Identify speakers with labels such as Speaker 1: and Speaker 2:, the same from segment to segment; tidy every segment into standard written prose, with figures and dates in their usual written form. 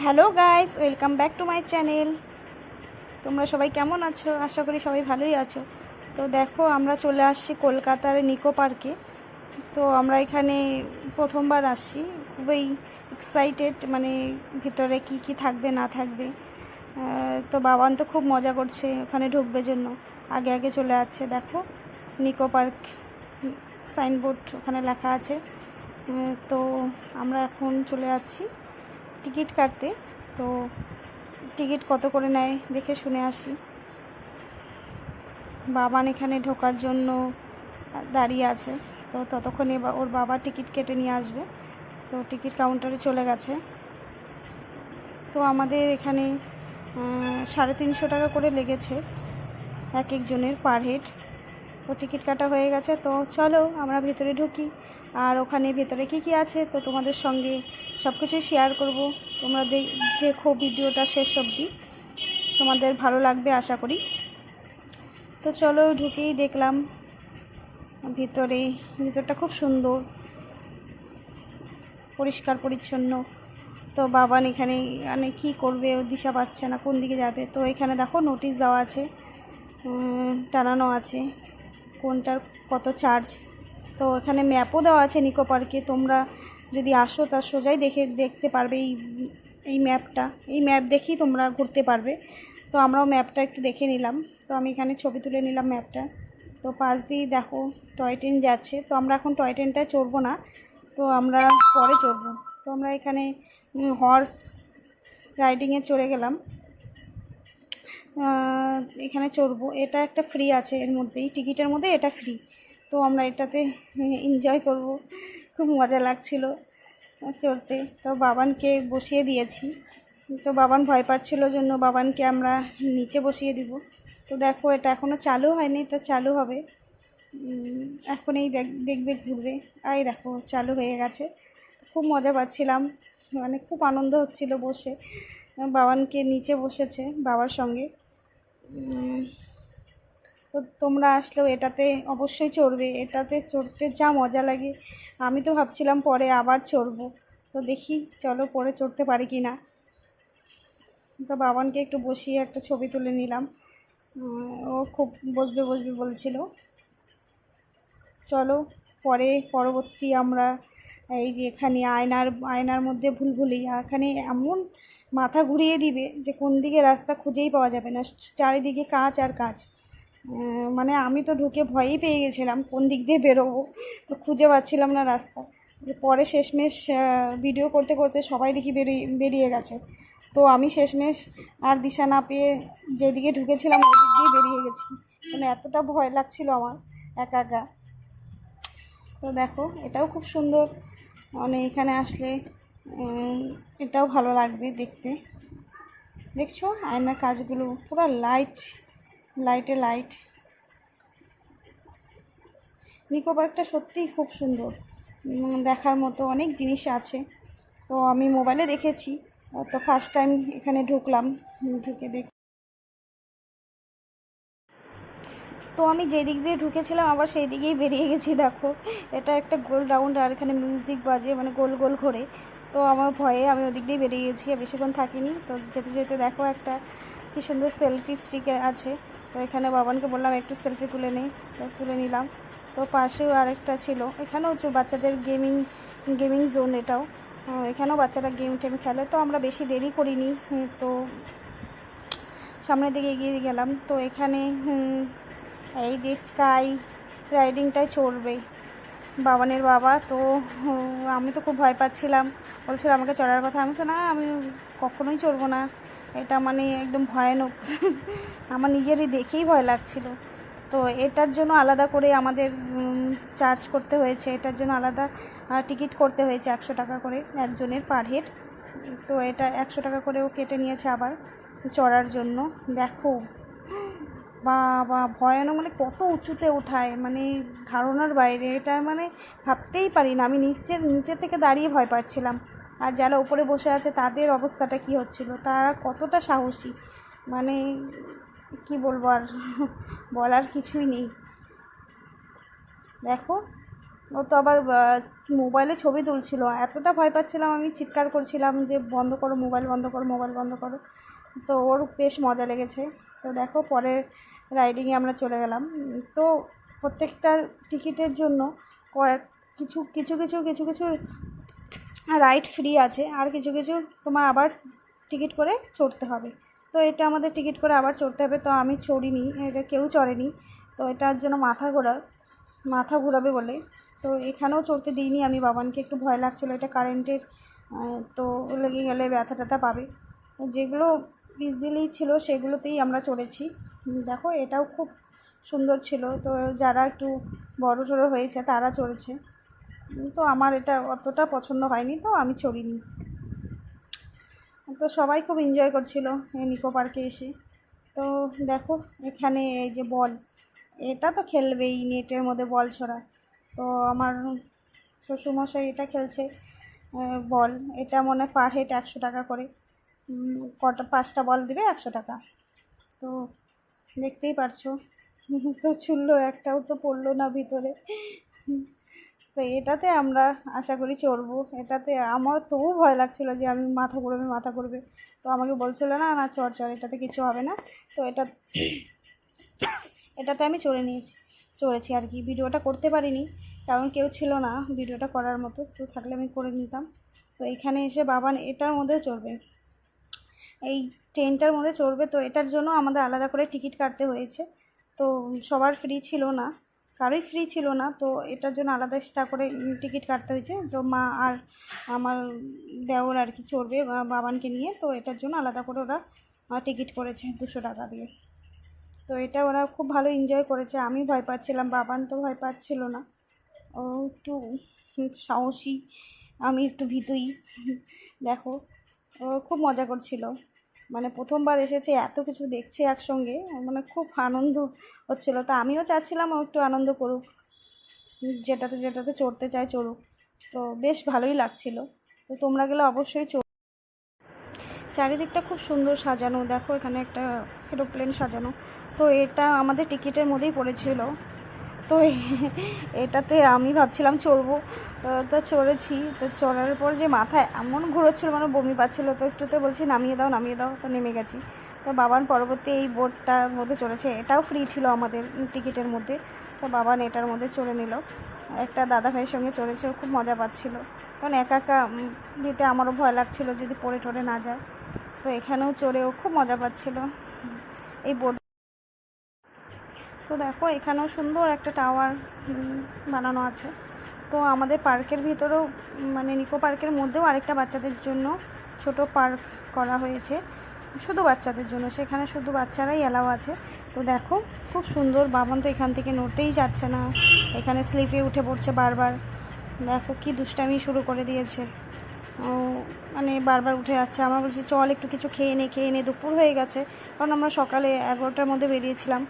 Speaker 1: Hello guys, welcome back to my channel. তোমরা সবাই কেমন আছো? আশা করি সবাই ভালোই আছো। তো দেখো, আমরা চলে আসছি কলকাতার নিকো পার্কে। তো আমরা এখানে প্রথমবার আসছি, খুবই এক্সাইটেড, মানে ভিতরে কি কি থাকবে না থাকবে। তো বাবান তো খুব মজা করছে, ওখানে ঢুকবে জন্য আগে আগে চলে যাচ্ছে। দেখো, নিকো পার্ক সাইনবোর্ড ওখানে লেখা আছে। তো আমরা এখন চলে যাচ্ছি টিকিট কাটতে। তো টিকিট কত করে নেয় দেখে শুনে আসি। বাবান এখানে ঢোকার জন্য দাঁড়িয়ে আছে, তো ততক্ষণে ওর বাবা টিকিট কেটে নিয়ে আসবে। তো টিকিট কাউন্টারে চলে গেছে। তো আমাদের এখানে 350 টাকা করে লেগেছে এক একজনের পার হেড। তো টিকিট কাটা হয়ে গেছে, তো চলো আমরা ভেতরে ঢুকি। আর ওখানে ভেতরে কি কি আছে তো তোমাদের সঙ্গে সব কিছুই শেয়ার করব। তোমরা দেখো ভিডিওটা শেষ অবধি, তোমাদের ভালো লাগবে আশা করি। তো চলো ঢুকেই দেখলাম ভিতরটা খুব সুন্দর, পরিষ্কার পরিচ্ছন্ন। তো বাবান এখানে মানে কী করবে, ও দিশা পাচ্ছে না কোন দিকে যাবে। তো এখানে দেখো নোটিশ দেওয়া আছে, টানানো আছে কোনটার কত চার্জ। তো এখানে ম্যাপও দেওয়া আছে নিকো পার্কে। তোমরা যদি আসো তার সোজাই দেখতে পারবে এই ম্যাপটা। এই ম্যাপ দেখেই তোমরা ঘুরতে পারবে। তো আমরাও ম্যাপটা একটু দেখে নিলাম। তো আমি এখানে ছবি তুলে নিলাম ম্যাপটা। তো পাশ দিয়েই দেখো টয় ট্রেন যাচ্ছে। তো আমরা এখন টয় ট্রেনটায় চড়বো না, তো আমরা পরে চড়বো। তো আমরা এখানে হর্স রাইডিংয়ে চড়ে গেলাম। এখানে চড়বো, এটা একটা ফ্রি আছে, এর মধ্যেই টিকিটের মধ্যে এটা ফ্রি। তো আমরা এটাতে এনজয় করব, খুব মজা লাগছিল চড়তে। তো বাবানকে বসিয়ে দিয়েছি। তো বাবান ভয় পাচ্ছিল জন্য বাবানকে আমরা নিচে বসিয়ে দিব। তো দেখো, এটা এখনও চালু হয়নি, তো চালু হবে এখনই, দেখবে ঘুরবে। এই দেখো চালু হয়ে গেছে। খুব মজা পাচ্ছিলাম, মানে খুব আনন্দ হচ্ছিল বসে। বাবানকে নিচে বসেছে বাবার সঙ্গে। তো তোমরা আসলেও এটাতে অবশ্যই চড়বে, এটাতে চড়তে যা মজা লাগে। আমি তো ভাবছিলাম পরে আবার চড়বো, তো দেখি চলো পরে চড়তে পারি কি না। তো বাবানকে একটু বসিয়ে একটা ছবি তুলে নিলাম, ও খুব বসবে বসবে বলছিল। চলো পরবর্তী আমরা এই যে এখানে আয়নার মধ্যে ভুলভুলাইয়া, এখানে এমন মাথা ঘুরিয়ে দিবে যে কোন দিকে রাস্তা খুঁজেই পাওয়া যাবে না, চারিদিকে কাঁচ আর কাঁচ। মানে আমি তো ঢুকে ভয়েই পেয়ে গেছিলাম কোন দিক দিয়ে বেরোবো, তো খুঁজে পাচ্ছিলাম না রাস্তা। পরে শেষমেশ ভিডিও করতে করতে সবাই দেখি বেরিয়ে গেছে। তো আমি শেষমেশ আর দিশা না পেয়ে যেদিকে ঢুকেছিলাম ওই দিক দিয়ে বেরিয়ে গেছি, মানে এতটা ভয় লাগছিল আমার একা একা। তো দেখো এটাও খুব সুন্দর, মানে এখানে আসলে এটাও ভালো লাগবে দেখতে। দেখছো আয়নার কাজগুলো পুরো লাইটে লাইট। নিকো পার্কটা সত্যিই খুব সুন্দর, দেখার মতো অনেক জিনিস আছে। তো আমি মোবাইলে দেখেছি, তো ফার্স্ট টাইম এখানে ঢুকলাম, ঢুকে তো আমি যে দিক দিয়ে ঢুকেছিলাম আবার সেই দিকেই বেরিয়ে গেছি। দেখো এটা একটা গোল রাউন্ড, আর এখানে মিউজিক বাজে, মানে গোল গোল ঘোরে। তো আমার ভয়ে আমি ওদিক দিয়ে বেরিয়ে গেছি, আর বেশিক্ষণ থাকিনি। তো যেতে যেতে দেখো একটা কি সুন্দর সেলফি স্টিক আছে। তো এখানে বাবানকে বললাম একটু সেলফি তুলে নেই, তো তুলে নিলাম। তো পাশেও আরেকটা ছিল, এখানেও বাচ্চাদের গেমিং জোন এটাও। এখানেও বাচ্চারা গেম টেম খেলে। তো আমরা বেশি দেরি করিনি, তো সামনের দিকে এগিয়ে গেলাম। তো এখানে এই যে স্কাই রাইডিংটাই চড়বে বাবানের বাবা। তো আমি তো খুব ভয় পাচ্ছিলাম, বলছিল আমাকে চড়ার কথা। আমি তো না, আমি কখনোই চড়বো না, এটা মানে একদম ভয়ানক। আমার নিজেরই দেখেই ভয় লাগছিল। তো এটার জন্য আলাদা করে আমাদের চার্জ করতে হয়েছে, এটার জন্য আলাদা টিকিট করতে হয়েছে 100 টাকা করে একজনের পার হেড। তো এটা 100 টাকা করেও কেটে নিয়েছে আবার চড়ার জন্য। দেখো বা ভয়ানক, মানে কত উঁচুতে ওঠায়, মানে ধারণার বাইরে। এটা মানে ভাবতেই পারি না, আমি নিচে থেকে দাঁড়িয়ে ভয় পাচ্ছিলাম। আর যারা উপরে বসে আছে তাদের অবস্থাটা কী হচ্ছিল, তারা কতটা সাহসী, মানে কি বলবো আর, বলার কিছুই নেই। দেখো ও তো আবার মোবাইলে ছবি তুলছিল, এতটা ভয় পাচ্ছিলাম, আমি চিৎকার করছিলাম যে বন্ধ করো মোবাইল, বন্ধ করো মোবাইল, বন্ধ করো। তো ওর বেশ মজা লেগেছে। তো দেখো পরের রাইডিংয়ে আমরা চলে গেলাম। তো প্রত্যেকটার টিকিটের জন্য কিছু কিছু কিছু কিছু কিছু রাইড ফ্রি আছে, আর কিছু কিছু তোমার আবার টিকিট করে চড়তে হবে। তো এটা আমাদের টিকিট করে আবার চড়তে হবে, তো আমি চড়িনি, এটা কেউ চড়েনি। তো এটার জন্য মাথা ঘোরাবে বলে তো এখানেও চড়তে দিইনি আমি, বাবানকে একটু ভয় লাগছিলো, এটা কারেন্টের তো লেগে গেলে ব্যথা ট্যাথা পাবে। যেগুলো ইজিলি ছিল সেগুলোতেই আমরা চড়েছি। দেখো এটাও খুব সুন্দর ছিল, তো যারা একটু বড় সড়ো হয়েছে তারা চড়েছে। তো আমার এটা অতটা পছন্দ হয়নি, তো আমি চড়িনি। তো সবাই খুব এনজয় করছিল এই নিকো পার্কে এসে। তো দেখো এখানে এই যে বল, এটা তো খেলবেই, নেটের মধ্যে বল ছোড়া। তো আমার শ্বশুরমশাই এটা খেলছে বল। এটা মনে পার হেড 100 টাকা করে, কটা 5টা বল দেবে 100 টাকা। তো দেখতেই পারছো, তো ছুড়লো, একটাও তো পড়লো না ভিতরে। তো এটাতে আমরা আশা করি চড়বো। এটাতে আমার তবু ভয় লাগছিলো যে আমি মাথা ঘুরবে। তো আমাকে বলছিলো না না চড়, এটাতে কিছু হবে না। তো এটাতে আমি চড়েছি আর কি। ভিডিওটা করতে পারিনি কারণ কেউ ছিল না ভিডিওটা করার মতো, তো থাকলে আমি করে নিতাম। তো এখানে এসে বাবান এটার মধ্যে চড়বে, এই ট্রেনটার মধ্যে চড়বে। তো এটার জন্য আমাদের আলাদা করে টিকিট কাটতে হয়েছে। তো সবার ফ্রি ছিল না, কারোই ফ্রি ছিল না, তো এটার জন্য আলাদা এক্সট্রা করে টিকিট কাটতে হয়েছে। তো মা আর আমার দেওর আর কি চড়বে বাবানকে নিয়ে, তো এটার জন্য আলাদা করে ওরা টিকিট করেছে 200 টাকা দিয়ে। তো এটা ওরা খুব ভালো এনজয় করেছে। আমি ভয় পাচ্ছিলাম, বাবান তো ভয় পাচ্ছিল না, ও একটু সাহসী, আমি একটু ভীতুই। দেখো ও খুব মজা করছিল, মানে প্রথমবার এসেছে, এত কিছু দেখছে একসঙ্গে, মানে খুব আনন্দ হচ্ছিলো। তা আমিও চাচ্ছিলাম ও একটু আনন্দ করুক, যেটাতে চড়তে চায় চড়ুক। তো বেশ ভালোই লাগছিল। তো তোমরা গেলে অবশ্যই চারিদিকটা খুব সুন্দর সাজানো, দেখো এখানে একটা এরোপ্লেন সাজানো। তো এটা আমাদের টিকিটের মধ্যেই পড়েছিল। তো এটাতে আমি ভাবছিলাম চড়বো, তো চড়েছি। তো চড়ার পর যে মাথায় এমন ঘুরোচ্ছিল, মানে বমি পাচ্ছিলো, তো একটুতে বলছি নামিয়ে দাও, তো নেমে গেছি। তো বাবান পরবর্তী এই বোটটার মধ্যে চড়েছে, এটাও ফ্রি ছিল আমাদের টিকিটের মধ্যে। তো বাবান এটার মধ্যে চড়ে নিল, একটা দাদা ভাইয়ের সঙ্গে চড়েছে, খুব মজা পাচ্ছিল। কারণ একা একা দিতে আমারও ভয় লাগছিলো যদি পড়ে টরে না যায়। তো এখানেও চড়েও খুব মজা পাচ্ছিল এই বোট। তো দেখো এখানেও সুন্দর একটা টাওয়ার বানানো আছে। তো আমাদের পার্কের ভিতরেও, মানে নিকো পার্কের মধ্যেও আরেকটা বাচ্চাদের জন্য ছোট পার্ক করা হয়েছে, শুধু বাচ্চাদের জন্য, সেখানে শুধু বাচ্চারাই অ্যালাউ আছে। তো দেখো খুব সুন্দর, বাবান তো এখান থেকে নড়তেই যাচ্ছে না, এখানে স্লিপে উঠে পড়ছে বারবার। দেখো কি দুষ্টামি শুরু করে দিয়েছে, মানে বারবার উঠে যাচ্ছে। আমরা বলছি চল একটু কিছু খেয়ে নে, দুপুর হয়ে গেছে, কারণ আমরা সকালে 11টার মধ্যে বেরিয়েছিলাম।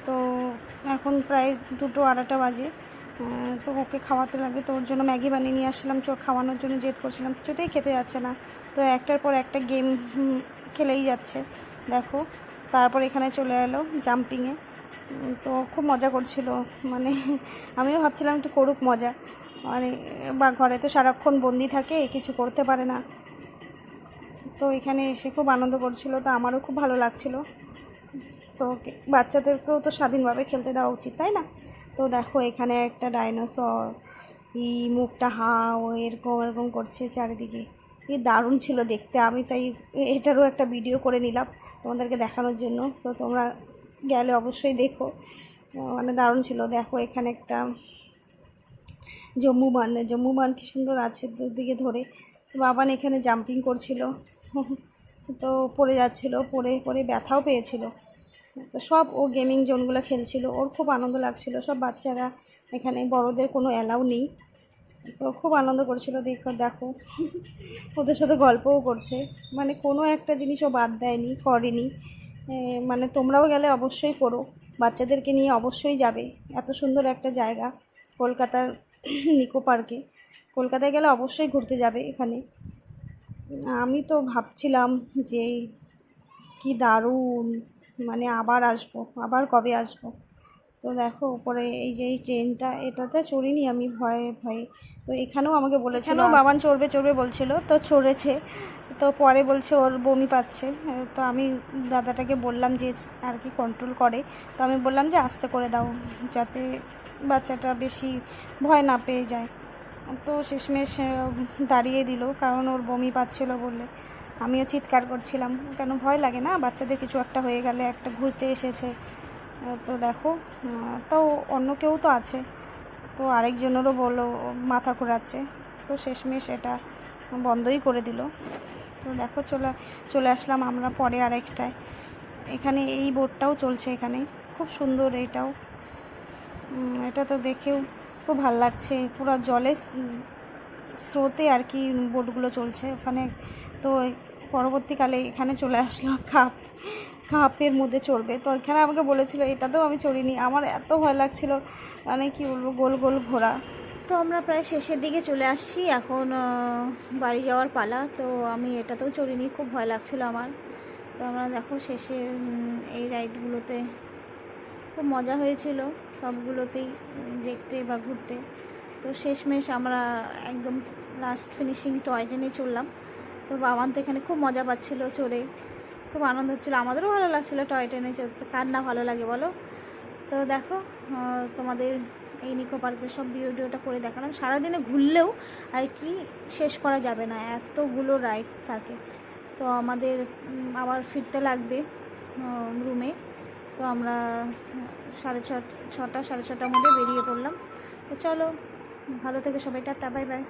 Speaker 1: তো এখন প্রায় 2-2:30 বাজে। তো ওকে খাওয়াতে লাগবে, তো ওর জন্য ম্যাগি বানিয়ে নিয়ে আসলাম, খাওয়ানোর জন্য জেদ করছিলাম, কিছুতেই খেতে যাচ্ছে না। তো একটার পর একটা গেম খেলেই যাচ্ছে। দেখো তারপর এখানে চলে এলো জাম্পিংয়ে, তো খুব মজা করছিল, মানে আমিও ভাবছিলাম একটু করুক মজা, মানে বা ঘরে তো সারাক্ষণ বন্দি থাকে, কিছু করতে পারে না। তো এখানে এসে খুব আনন্দ করছিল, তো আমারও খুব ভালো লাগছিল। তো বাচ্চাদেরকেও তো স্বাধীনভাবে খেলতে দেওয়া উচিত, তাই না? তো দেখো এখানে একটা ডাইনোসর, মুখটা হাঁ ও এরকম করছে চারিদিকে, কি দারুণ ছিল দেখতে। আমি তাই এটারও একটা ভিডিও করে নিলাম তোমাদেরকে দেখানোর জন্য। তো তোমরা গেলে অবশ্যই দেখো, মানে দারুণ ছিল। দেখো এখানে একটা জম্মুবান কি সুন্দর আছে দুদিকে ধরে। বাবান এখানে জাম্পিং করছিল, তো পড়ে যাচ্ছিলো, পড়ে ব্যথাও পেয়েছিল। তো সব ও গেমিং জোনগুলো খেলছিল, ওর খুব আনন্দ লাগছিল। সব বাচ্চারা এখানে, বড়দের কোনো অ্যালাউ নেই। তো খুব আনন্দ করছিল। দেখো ওদের সাথে গল্পও করছে, মানে কোনো একটা জিনিসও বাদ করেনি। মানে তোমরাও গেলে অবশ্যই করো, বাচ্চাদেরকে নিয়ে অবশ্যই যাবে। এত সুন্দর একটা জায়গা কলকাতার নিকো পার্কে, কলকাতায় গেলে অবশ্যই ঘুরতে যাবে এখানে। আমি তো ভাবছিলাম যে কি দারুণ, মানে আবার কবে আসবো। তো দেখো উপরে এই যে এই ট্রেনটা, এটাতে চড়িনি আমি ভয়ে ভয়ে। তো এখানেও আমাকে বলেছিল, বাবান চড়বে চড়বে বলছিল, তো চড়েছে। তো পরে বলছে ওর বমি পাচ্ছে। তো আমি দাদাটাকে বললাম যে আর কি কন্ট্রোল করে। তো আমি বললাম যে আস্তে করে দাও, যাতে বাচ্চাটা বেশি ভয় না পেয়ে যায়। তো শেষমেশ দাঁড়িয়ে দিল, কারণ ওর বমি পাচ্ছিল বলে। আমিও চিৎকার করছিলাম, কেন ভয় লাগে না বাচ্চাদের কিছু একটা হয়ে গেলে, একটা ঘুরতে এসেছে। তো দেখো, তো অন্য কেউ তো আছে, তো আরেকজনেরও বললো মাথা ঘোরাচ্ছে। তো শেষমেশ এটা বন্ধই করে দিল। তো দেখো চলে আসলাম আমরা পরে আরেকটায়। এখানে এই বোটটাও চলছে, এখানে খুব সুন্দর এইটাও। এটা তো দেখেও খুব ভালো লাগছে, পুরো জলের স্রোতে আর কি বোটগুলো চলছে ওখানে। তো পরবর্তীকালে এখানে চলে আসলো কাপের মধ্যে চড়বে। তো এখানে আমাকে বলেছিল, এটাতেও আমি চড়িনি, আমার এত ভয় লাগছিল, মানে কি বলবো, গোল গোল ঘোরা। তো আমরা প্রায় শেষের দিকে চলে আসছি, এখন বাড়ি যাওয়ার পালা। তো আমি এটাতেও চড়িনি, খুব ভয় লাগছিল আমার। তো আমরা দেখো শেষে এই রাইডগুলোতে খুব মজা হয়েছিল, সবগুলোতেই দেখতে বা ঘুরতে। তো শেষমেশ আমরা একদম লাস্ট ফিনিশিং টয় ট্রেনে চললাম। তো বাবান তো এখানে খুব মজা পাচ্ছিল চড়ে, খুব আনন্দ হচ্ছিলো, আমাদেরও ভালো লাগছিলো টয় ট্রেনে চড়তে, কার না ভালো লাগে বলো। তো দেখো তোমাদের এই নিকো পার্কের সব ভিডিওটা করে দেখালাম। সারাদিনে ঘুরলেও আর কি শেষ করা যাবে না, এতগুলো রাইড থাকে। তো আমাদের আবার ফিরতে লাগবে রুমে। তো আমরা ছটা সাড়ে ছটার মধ্যে বেরিয়ে পড়লাম। তো চলো, ভালো থেকে সবাই, টাটা, বাই বাই।